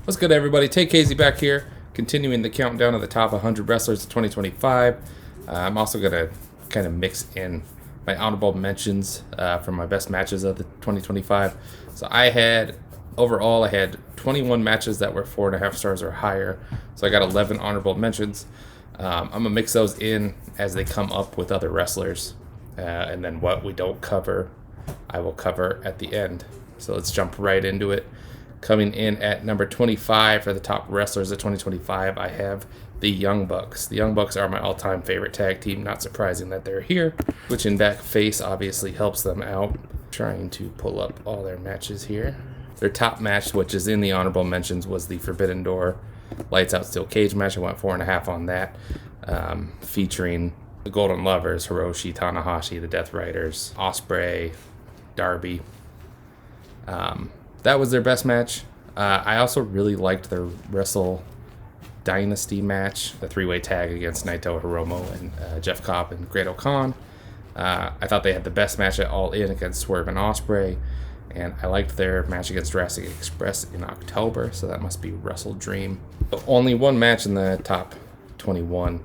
What's good, everybody? Take Casey back here, continuing the countdown of the top 100 wrestlers of 2025. I'm also going to kind of mix in my honorable mentions for my best matches of the 2025. So overall, I had 21 matches that were 4.5 stars or higher. So I got 11 honorable mentions. I'm going to mix those in as they come up with other wrestlers. And then what we don't cover, I will cover at the end. So let's jump right into it. Coming in at number 25 for the top wrestlers of 2025, I have the Young Bucks. The Young Bucks are my all-time favorite tag team. Not surprising that they're here. Switching back face obviously helps them out. Trying to pull up all their matches here. Their top match, which is in the honorable mentions, was the Forbidden Door Lights Out Steel Cage match. I went 4.5 on that, featuring the Golden Lovers, Hiroshi, Tanahashi, the Deathriders, Ospreay, Darby. That was their best match. I also really liked their Wrestle Dynasty match, the three-way tag against Naito, Hiromu, and Jeff Cobb and Great Khan. I thought they had the best match at All In against Swerve and Ospreay, and I liked their match against Jurassic Express in October, so that must be Wrestle Dream. But only one match in the top 21,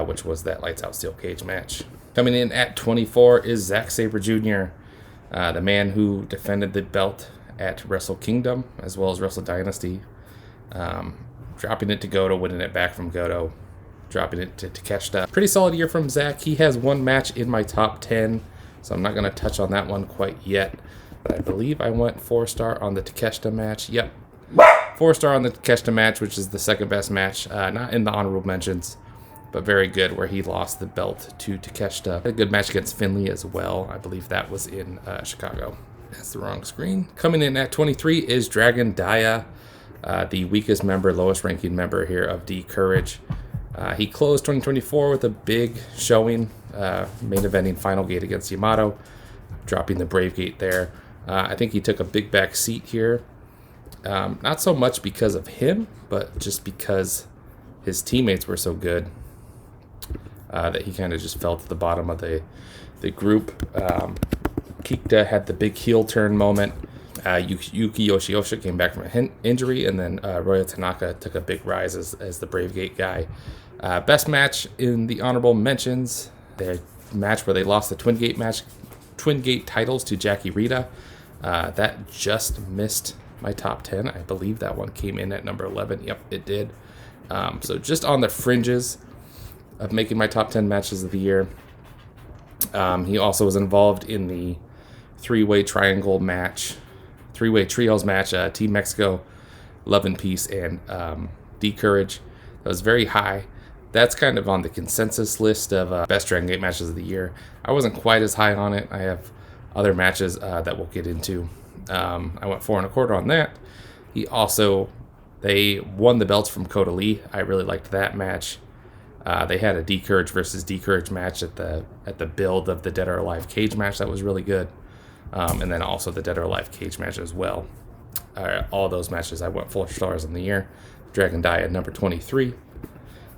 which was that Lights Out Steel Cage match. Coming in at 24 is Zack Sabre Jr., the man who defended the belt at Wrestle Kingdom as well as Wrestle Dynasty, dropping it to Goto, winning it back from Goto, dropping it to Takeshita. Pretty solid year from Zack. He has one match in my top 10, so I'm not going to touch on that one quite yet, but I believe I went 4-star on the Takeshita match. Yep, 4-star on the Takeshita match, which is the second best match, not in the honorable mentions, but very good, where he lost the belt to Takeshita. A good match against Finlay as well. I believe that was in Chicago. That's the wrong screen. Coming in at 23 is Dragon Dia, the weakest member, lowest ranking member here of D Courage. He closed 2024 with a big showing, main eventing Final Gate against Yamato, dropping the Brave Gate there. I think he took a big back seat here. Not so much because of him, but just because his teammates were so good that he kind of just fell to the bottom of the group. Kikta had the big heel turn moment. Yuki Yoshioka came back from an injury, and then Ryoya Tanaka took a big rise as the Brave Gate guy. Best match in the honorable mentions, the match where they lost the Twin Gate titles to JackyRiiita. That just missed my top 10. I believe that one came in at number 11. Yep, it did. So just on the fringes of making my top 10 matches of the year. He also was involved in the three-way trios match, Team Mexico, Love and Peace, and D Courage. That was very high. That's kind of on the consensus list of best Dragon Gate matches of the year. I wasn't quite as high on it. I have other matches that we'll get into. I went 4.25 on that. They won the belts from Kota Lee. I really liked that match. They had a D Courage versus D Courage match at the build of the Dead or Alive cage match. That was really good. And then also the Dead or Alive cage match as well. All those matches, I went 4 stars on the year. Dragon Dia, number 23.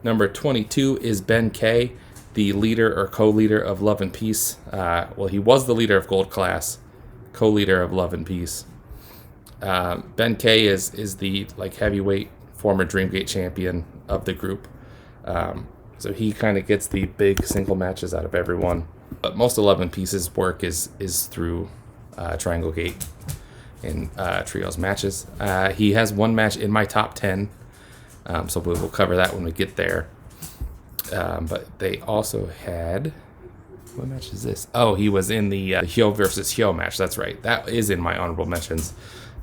Number 22 is Ben K, the leader or co-leader of Love and Peace. He was the leader of Gold Class, co-leader of Love and Peace. Ben K is the heavyweight former Dreamgate champion of the group. So he kind of gets the big single matches out of everyone. But most of Love and Peace's work is through Triangle Gate in trios matches. He has one match in my top 10, so we'll cover that when we get there. But they also had... What match is this? Oh, he was in the Hyo versus Hyo match. That's right. That is in my honorable mentions.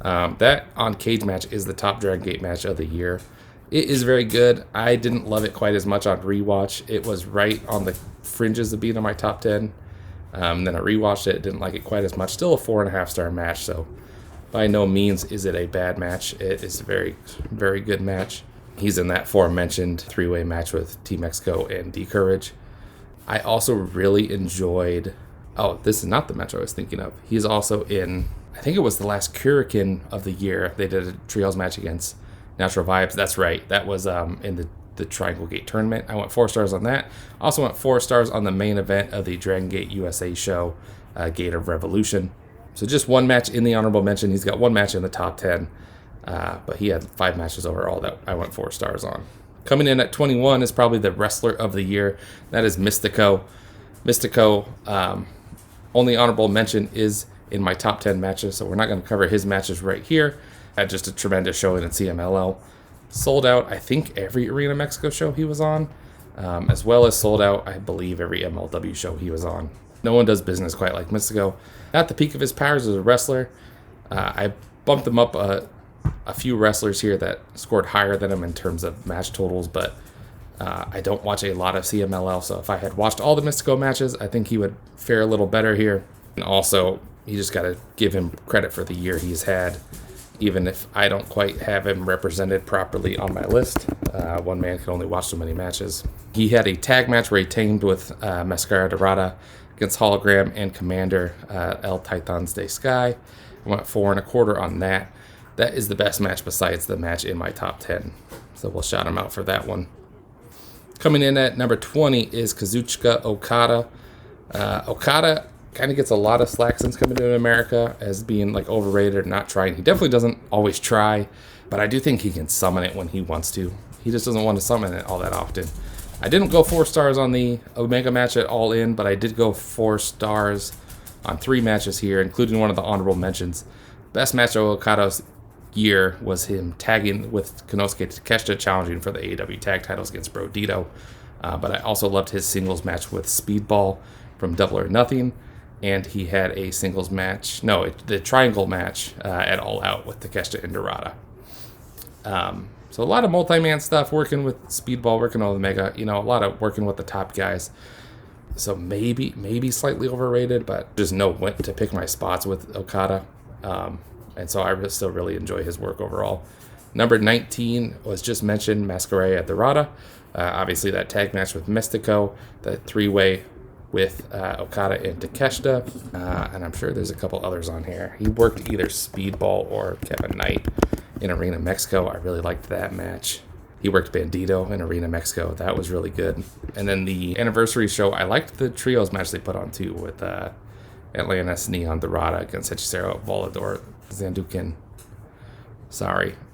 That on cage match is the top Dragon Gate match of the year. It is very good. I didn't love it quite as much on rewatch. It was right on the fringes of being in my top 10. Then I rewatched it. Didn't like it quite as much. Still a 4.5-star match, so by no means is it a bad match. It is a very, very good match. He's in that aforementioned three-way match with Team Mexico and D Courage. I also really enjoyed... Oh, this is not the match I was thinking of. He's also in... I think it was the last Kurikan of the year. They did a trios match against Natural Vibes. That's right. That was in the Triangle Gate tournament. I went 4 stars on that. Also went 4 stars on the main event of the Dragon Gate USA show, Gate of Revolution. So just one match in the honorable mention. He's got one match in the top 10. But he had 5 matches overall that I went 4 stars on. Coming in at 21 is probably the wrestler of the year. That is Mistico. Mistico, only honorable mention is in my top 10 matches, so we're not going to cover his matches right here. Had just a tremendous showing in CMLL. Sold out, I think, every Arena Mexico show he was on, as well as sold out, I believe, every MLW show he was on. No one does business quite like Mistico. At the peak of his powers as a wrestler, I bumped him up a few wrestlers here that scored higher than him in terms of match totals, but I don't watch a lot of CMLL, so if I had watched all the Mistico matches, I think he would fare a little better here. And also, you just got to give him credit for the year he's had, even if I don't quite have him represented properly on my list. One man can only watch so many matches. He had a tag match where he teamed with Mascara Dorada against Hologram and Commander El Titans de Sky. I went 4 1/4 on that. That is the best match besides the match in my top 10. So we'll shout him out for that one. Coming in at number 20 is Kazuchika Okada. Okada kind of gets a lot of slack since coming to America as being like overrated or not trying. He definitely doesn't always try, but I do think he can summon it when he wants to. He just doesn't want to summon it all that often. I didn't go 4 stars on the Omega match at All In, but I did go 4 stars on 3 matches here, including one of the honorable mentions. Best match of Okada's year was him tagging with Konosuke Takeshita, challenging for the AEW tag titles against Brodido. But I also loved his singles match with Speedball from Double or Nothing, and he had a singles match, the triangle match at All Out with Takeshita and Dorada. So a lot of multi-man stuff, working with Speedball, working on Omega, a lot of working with the top guys. So maybe slightly overrated, but just know when to pick my spots with Okada. And so I still really enjoy his work overall. Number 19 was just mentioned, Mascara Dorada. Obviously that tag match with Mistico, the 3-way with Okada and Takeshita. And I'm sure there's a couple others on here. He worked either Speedball or Kevin Knight in Arena Mexico. I really liked that match. He worked Bandido in Arena Mexico. That was really good. And then the anniversary show, I liked the trios match they put on too with Atlantis, Neon, Dorada against Hechicero, Volador, Zandukin,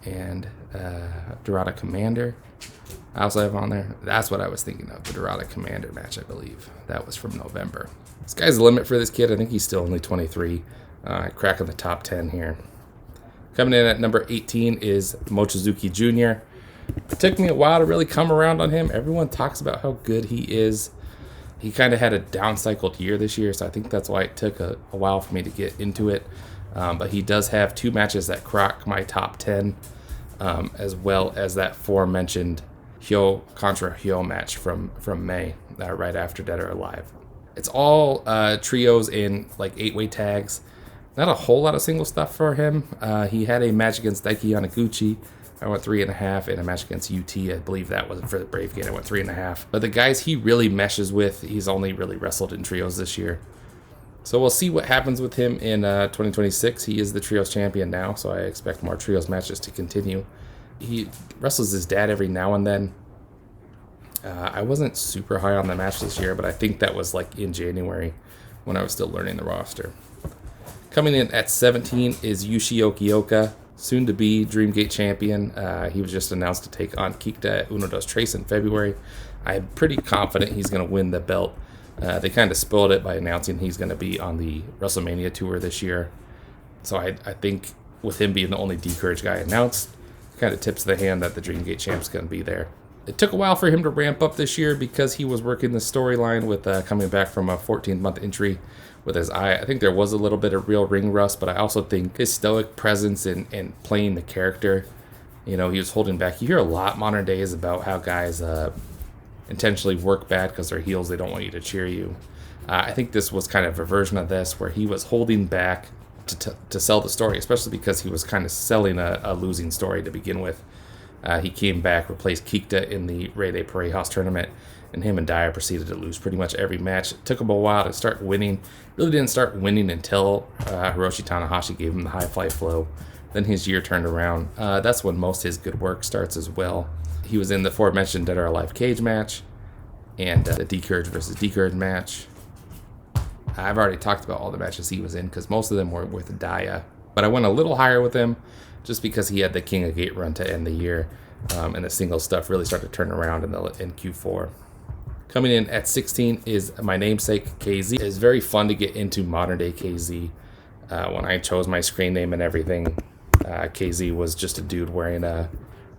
and Dorada Commander. I also have on there. That's what I was thinking of, the Dorada Commander match, I believe. That was from November. Sky's the limit for this kid. I think he's still only 23. Cracking the top 10 here. Coming in at number 18 is Mochizuki Jr. It took me a while to really come around on him. Everyone talks about how good he is. He kind of had a down-cycled year this year, so I think that's why it took a while for me to get into it. But he does have 2 matches that crack my top 10, as well as that aforementioned Hyo contra Hyo match from May, right after Dead or Alive. It's all trios in like 8-way tags. Not a whole lot of single stuff for him. He had a match against Daiki Yanaguchi. I went 3.5 in a match against UT. I believe that was for the Brave Gate. I went 3.5. But the guys he really meshes with, he's only really wrestled in trios this year. So we'll see what happens with him in 2026. He is the trios champion now, so I expect more trios matches to continue. He wrestles his dad every now and then. I wasn't super high on the match this year, but I think that was like in January when I was still learning the roster. Coming in at 17 is Yoshioka, soon to be Dreamgate champion. He was just announced to take on Kikta Uno Dos Tres in February. I'm pretty confident he's going to win the belt. They kind of spoiled it by announcing he's going to be on the WrestleMania tour this year. So I think with him being the only D-Courage guy announced, kind of tips the hand that the Dreamgate champ's going to be there. It took a while for him to ramp up this year because he was working the storyline with coming back from a 14-month injury with his eye. I think there was a little bit of real ring rust, but I also think his stoic presence in playing the character, he was holding back. You hear a lot modern days about how guys intentionally work bad because they're heels. They don't want you to cheer you. I think this was kind of a version of this where he was holding back to sell the story, especially because he was kind of selling a losing story to begin with. He came back, replaced Kikta in the Rey de Parejas tournament, and him and Daya proceeded to lose pretty much every match. It took him a while to start winning. Really didn't start winning until Hiroshi Tanahashi gave him the high fly flow. Then his year turned around. That's when most of his good work starts as well. He was in the aforementioned Dead or Alive cage match and the D-Courage versus D-Courage match. I've already talked about all the matches he was in because most of them were with Daya. But I went a little higher with him. just because he had the King of Gate run to end the year, and the single stuff really started to turn around in Q4. Coming in at 16 is my namesake, KZ. It's very fun to get into modern day KZ. When I chose my screen name and everything, KZ was just a dude wearing a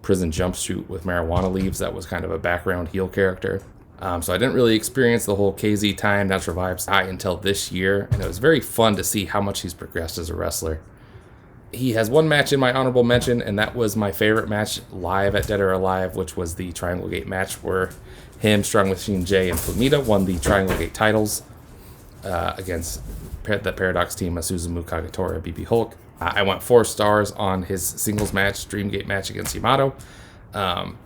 prison jumpsuit with marijuana leaves that was kind of a background heel character. So I didn't really experience the whole KZ time, natural vibes high until this year, and it was very fun to see how much he's progressed as a wrestler. He has one match in my honorable mention, and that was my favorite match live at Dead or Alive, which was the Triangle Gate match where him, Strong Machine J, and Flamita won the Triangle Gate titles against the Paradox team of Suzumu Kagetora, BB Hulk. I went 4 stars on his singles match, Dreamgate match against YAMATO.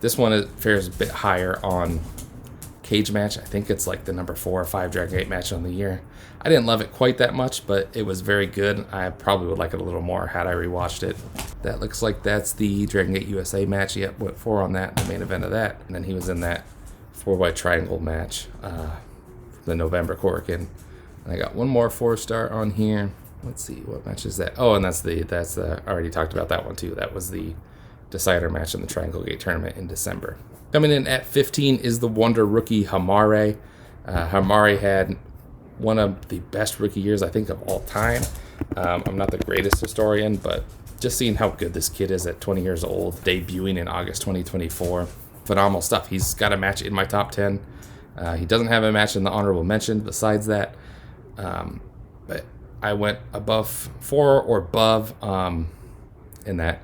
This one fares a bit higher on cage match. I think it's like the number 4 or 5 Dragon Gate match on the year. I didn't love it quite that much, but it was very good. I probably would like it a little more had I rewatched it. That looks like that's the Dragon Gate USA match. Yep, went 4 on that, the main event of that. And then he was in that 4-way triangle match, the November Korakuen. And I got one more 4-star on here. Let's see, what match is that? Oh, and that's the I already talked about that one too. That was the decider match in the Triangle Gate tournament in December. Coming in at 15 is the Wonder Rookie Homare. Homare had one of the best rookie years, I think, of all time. I'm not the greatest historian, but just seeing how good this kid is at 20 years old, debuting in August 2024. Phenomenal stuff. He's got a match in my top 10. He doesn't have a match in the honorable mention besides that. But I went above 4 or above in that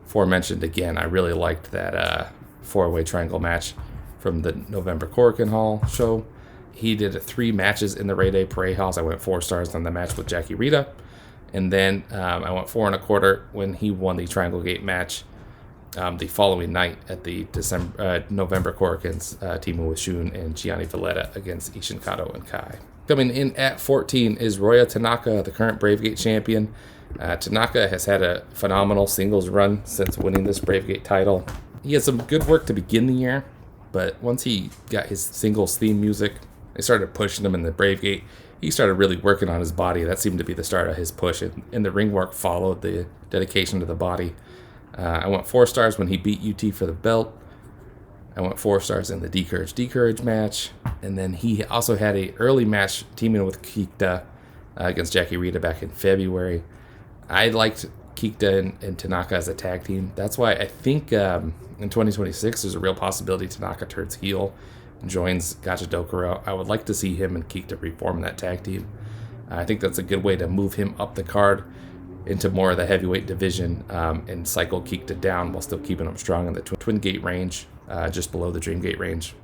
aforementioned again. I really liked that 4-way triangle match from the November Korakuen Hall show. He did 3 matches in the Ray Day Parade House. I went 4 stars on the match with JackyRiiita. And then I went 4 1/4 when he won the Triangle Gate match the following night at the November Korakuen's team with Shun and Gianni Valletta against Ishin, Kato, and Kai. Coming in at 14 is Ryoya Tanaka, the current Bravegate champion. Tanaka has had a phenomenal singles run since winning this Bravegate title. He had some good work to begin the year, but once he got his singles theme music, they started pushing him in the Bravegate. He started really working on his body. That seemed to be the start of his push, and the ring work followed the dedication to the body. I went 4 stars when he beat UT for the belt. I went 4 stars in the Decourage match. And then he also had an early match teaming with Kikta against JackyRiiita back in February. I liked Kikta and Tanaka as a tag team. That's why I think in 2026 there's a real possibility Tanaka turns heel and joins Gachadokuro. I would like to see him and Kikta reform that tag team. I think that's a good way to move him up the card into more of the heavyweight division and cycle Kikta down while still keeping him strong in the Twin Gate range, just below the Dream Gate range.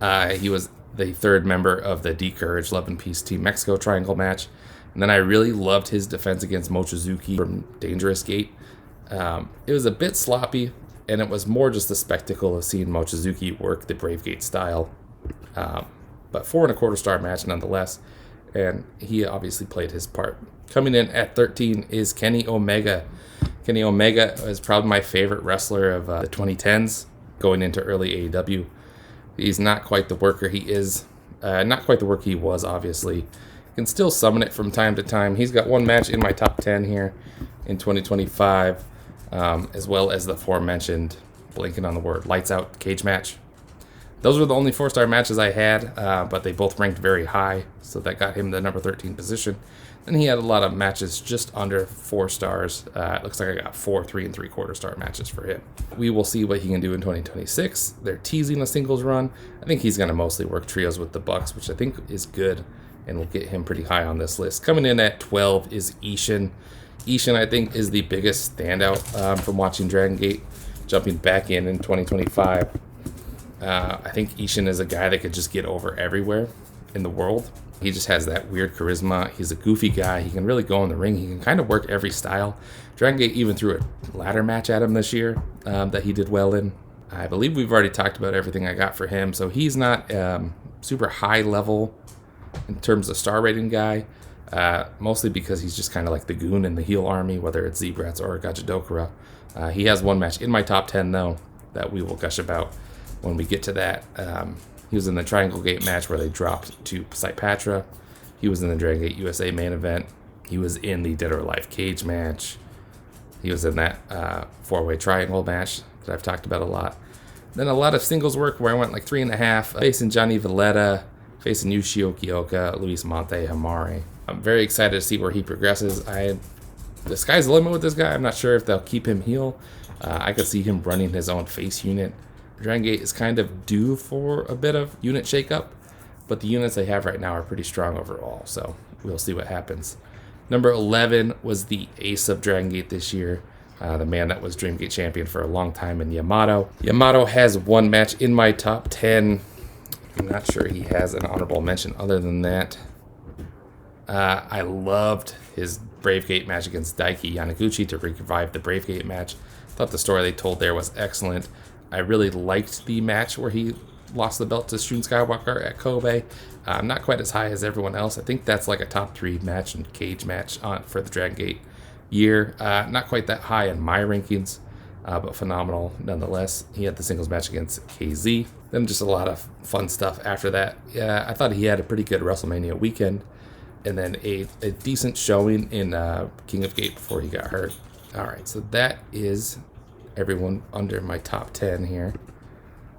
He was the 3rd member of the Decourage Love and Peace Team Mexico Triangle match. And then I really loved his defense against Mochizuki from Dangerous Gate. It was a bit sloppy, and it was more just the spectacle of seeing Mochizuki work the Brave Gate style. But 4 1/4 star match nonetheless, and he obviously played his part. Coming in at 13 is Kenny Omega. Kenny Omega is probably my favorite wrestler of the 2010s, going into early AEW. He's not quite the worker he is, not quite the worker he was, obviously. Can still summon it from time to time. He's got one match in my top 10 here in 2025, as well as the aforementioned, blanking on the word, Lights Out cage match. Those were the only 4-star matches I had, but they both ranked very high, so that got him the number 13 position. And he had a lot of matches just under 4 stars. It looks like I got 4 3 3/4 star matches for him. We will see what he can do in 2026. They're teasing a singles run. I think he's going to mostly work trios with the Bucks, which I think is good, and will get him pretty high on this list. Coming in at 12 is ISHIN. ISHIN, I think, is the biggest standout from watching Dragon Gate, jumping back in 2025. I think ISHIN is a guy that could just get over everywhere in the world. He just has that weird charisma. He's a goofy guy. He can really go in the ring. He can kind of work every style. Dragon Gate even threw a ladder match at him this year that he did well in. I believe we've already talked about everything I got for him. So he's not super high level in terms of star rating guy, mostly because he's just kind of like the goon in the heel army, whether it's Zebrats or Gachadokura. He has one match in my top 10, though, that we will gush about when we get to that. He was in the Triangle Gate match where they dropped to Psypatra. He was in the Dragon Gate USA main event. He was in the Dead or Alive cage match. He was in that 4-way triangle match that I've talked about a lot. Then a lot of singles work where I went like 3.5, facing Johnny Valletta, facing Yuki Luis Monte, Homare. I'm very excited to see where he progresses. The sky's the limit with this guy. I'm not sure if they'll keep him heel. I could see him running his own face unit. Dragongate is kind of due for a bit of unit shakeup, but the units they have right now are pretty strong overall, so we'll see what happens. Number 11 was the ace of Dragongate this year, the man that was Dreamgate champion for a long time in YAMATO. YAMATO has one match in my top 10. I'm not sure he has an honorable mention other than that. I loved his Bravegate match against Daiki Yanaguchi to revive the Bravegate match. Thought the story they told there was excellent. I really liked the match where he lost the belt to Shun Skywalker at Kobe. Not quite as high as everyone else. I think that's like a top 3 match and cage match for the Dragongate year. Not quite that high in my rankings, but phenomenal nonetheless. He had the singles match against KZ. Then just a lot of fun stuff after that. Yeah, I thought he had a pretty good WrestleMania weekend. And then a decent showing in King of Gate before he got hurt. All right, so that is everyone under my top 10 here.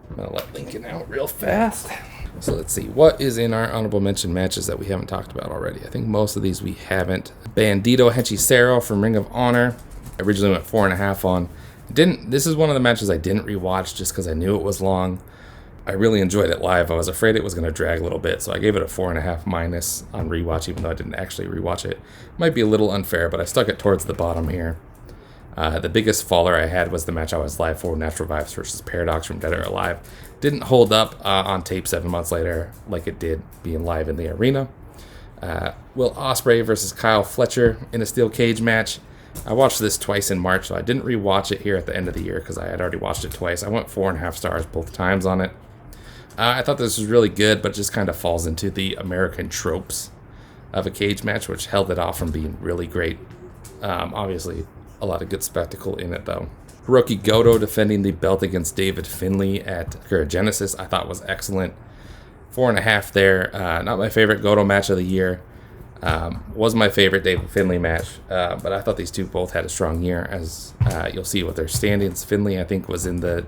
I'm going to let Lincoln out real fast. So let's see. What is in our honorable mention matches that we haven't talked about already? I think most of these we haven't. Bandido Hechicero from Ring of Honor. I originally went 4.5 on. This is one of the matches I didn't rewatch just because I knew it was long. I really enjoyed it live. I was afraid it was going to drag a little bit, so I gave it a 4.5 minus on rewatch, even though I didn't actually rewatch it. Might be a little unfair, but I stuck it towards the bottom here. The biggest faller I had was the match I was live for, Natural Vibes versus Paradox from Dead or Alive. Didn't hold up on tape 7 months later like it did being live in the arena. Will Ospreay versus Kyle Fletcher in a steel cage match. I watched this twice in March, so I didn't rewatch it here at the end of the year because I had already watched it twice. I went 4.5 stars both times on it. I thought this was really good, but it just kind of falls into the American tropes of a cage match, which held it off from being really great. Obviously, a lot of good spectacle in it, though. Hiroki Goto defending the belt against David Finlay at Genesis, I thought was excellent. 4.5 there. Not my favorite Goto match of the year. Was my favorite David Finlay match, but I thought these two both had a strong year, as you'll see with their standings. Finlay, I think, was in the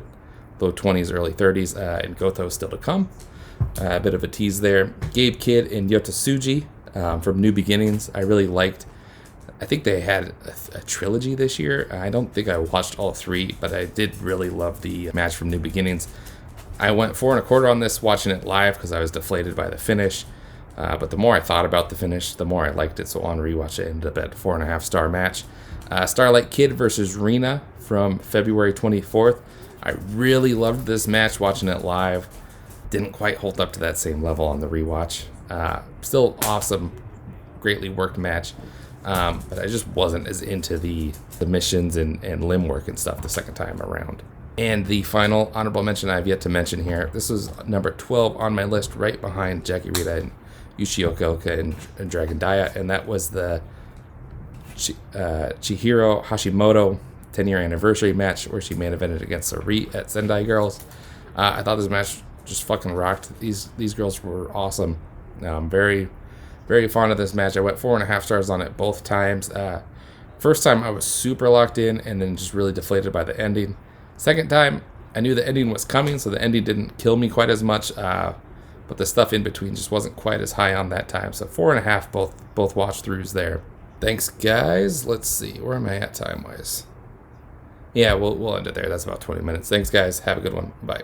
low 20s, early 30s, and Goto still to come. A bit of a tease there. Gabe Kid and Yota Tsuji from New Beginnings, I really liked. I think they had a trilogy this year. I don't think I watched all 3, but I did really love the match from New Beginnings. I went 4.25 on this watching it live because I was deflated by the finish. But the more I thought about the finish, the more I liked it. So on rewatch, it ended up at 4.5 star match. Starlight Kid versus Rina from February 24th. I really loved this match watching it live. Didn't quite hold up to that same level on the rewatch. Still awesome, greatly worked match. But I just wasn't as into the missions and limb work and stuff the second time around. And the final honorable mention I have yet to mention here. This is number 12 on my list, right behind JackyRiiita and Yoshioka and Dragon Dia, and that was the Chihiro Hashimoto 10-year anniversary match where she main evented against Sareee at Sendai Girls. I thought this match just fucking rocked. These girls were awesome. I'm very, very fond of this match. I went 4.5 stars on it both times. First time I was super locked in and then just really deflated by the ending. Second time, I knew the ending was coming, so the ending didn't kill me quite as much. But the stuff in between just wasn't quite as high on that time. So 4.5 both watch throughs there. Thanks, guys. Let's see. Where am I at time-wise? Yeah, we'll end it there. That's about 20 minutes. Thanks, guys. Have a good one. Bye.